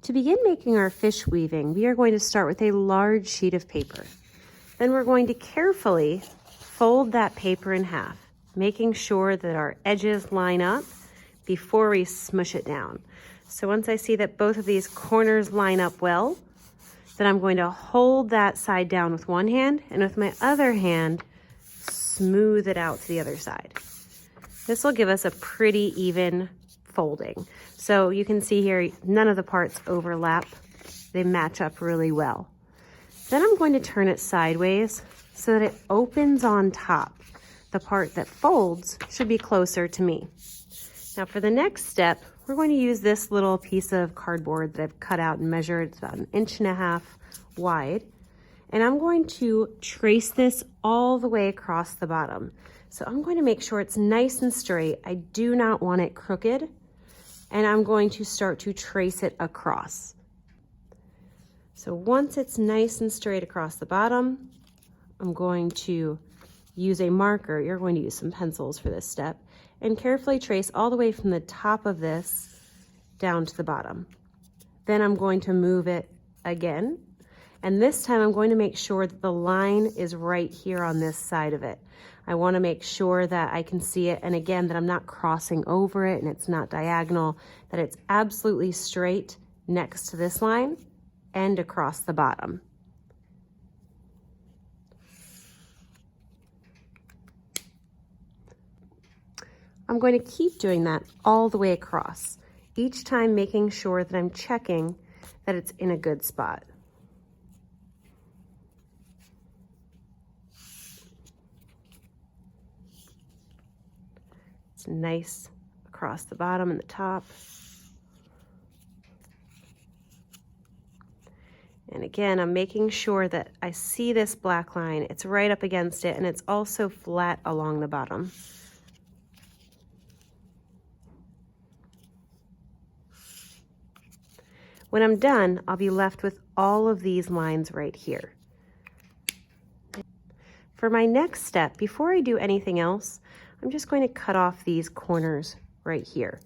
To begin making our fish weaving, we are going to start with a large sheet of paper. Then we're going to carefully fold that paper in half, making sure that our edges line up before we smush it down. So once I see that both of these corners line up well, then I'm going to hold that side down with one hand, and with my other hand, smooth it out to the other side. This will give us a pretty even folding. So you can see here, none of the parts overlap. They match up really well. Then I'm going to turn it sideways so that it opens on top. The part that folds should be closer to me. Now for the next step, we're going to use this little piece of cardboard that I've cut out and measured. It's about 1.5 inches wide. And I'm going to trace this all the way across the bottom. So I'm going to make sure it's nice and straight. I do not want it crooked. And I'm going to start to trace it across. So once it's nice and straight across the bottom, I'm going to use a marker. You're going to use some pencils for this step, and carefully trace all the way from the top of this down to the bottom. Then I'm going to move it again, and this time I'm going to make sure that the line is right here on this side of it. I want to make sure that I can see it, and again, that I'm not crossing over it and it's not diagonal, that it's absolutely straight next to this line and across the bottom. I'm going to keep doing that all the way across, each time making sure that I'm checking that it's in a good spot. It's nice across the bottom and the top. And again, I'm making sure that I see this black line. It's right up against it, and it's also flat along the bottom. When I'm done, I'll be left with all of these lines right here. For my next step, before I do anything else, I'm just going to cut off these corners right here.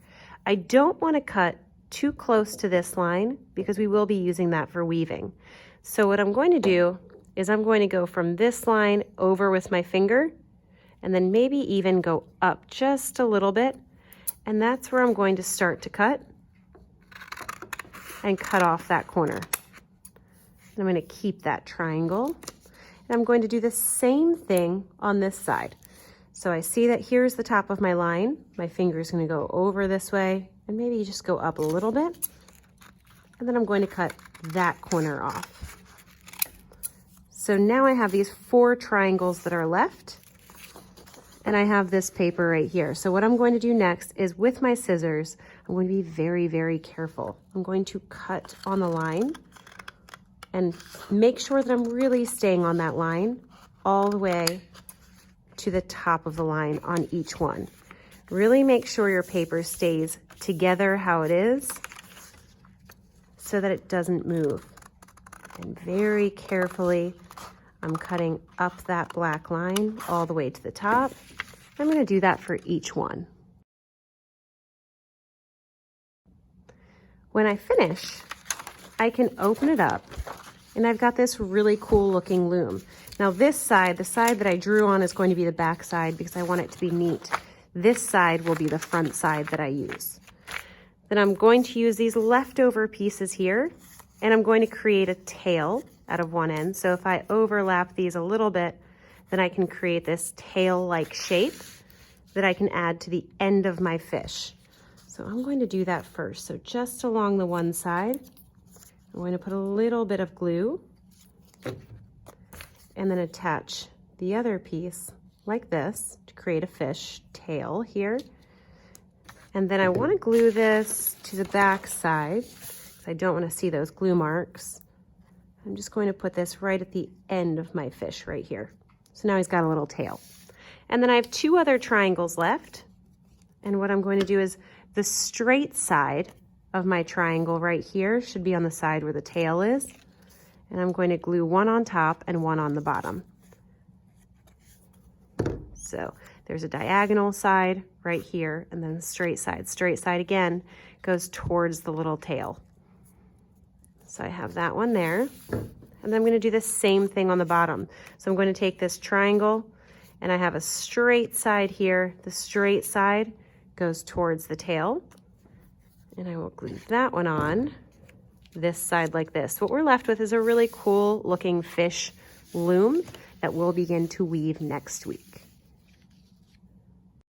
I don't want to cut too close to this line because we will be using that for weaving. So what I'm going to do is I'm going to go from this line over with my finger and then maybe even go up just a little bit. And that's where I'm going to start to cut and cut off that corner. I'm going to keep that triangle. And I'm going to do the same thing on this side. So I see that here's the top of my line. My finger is going to go over this way and maybe just go up a little bit. And then I'm going to cut that corner off. So now I have these 4 triangles that are left. And I have this paper right here. So what I'm going to do next is with my scissors, I'm going to be very, very careful. I'm going to cut on the line and make sure that I'm really staying on that line all the way to the top of the line on each one. Really make sure your paper stays together how it is so that it doesn't move. And very carefully, I'm cutting up that black line all the way to the top. I'm going to do that for each one. When I finish, I can open it up and I've got this really cool looking loom. Now this side, the side that I drew on, is going to be the back side because I want it to be neat. This side will be the front side that I use. Then I'm going to use these leftover pieces here and I'm going to create a tail out of one end. So if I overlap these a little bit, then I can create this tail-like shape that I can add to the end of my fish. So I'm going to do that first. So just along the one side, I'm going to put a little bit of glue and then attach the other piece like this to create a fish tail here. And then I want to glue this to the back side because I don't want to see those glue marks. I'm just going to put this right at the end of my fish right here. So now he's got a little tail. And then I have 2 other triangles left. And what I'm going to do is the straight side of my triangle right here should be on the side where the tail is. And I'm going to glue one on top and one on the bottom. So there's a diagonal side right here and then the straight side. Straight side again goes towards the little tail. So I have that one there. And then I'm going to do the same thing on the bottom. So I'm going to take this triangle and I have a straight side here. The straight side goes towards the tail. And I will glue that one on this side like this. What we're left with is a really cool looking fish loom that we'll begin to weave next week.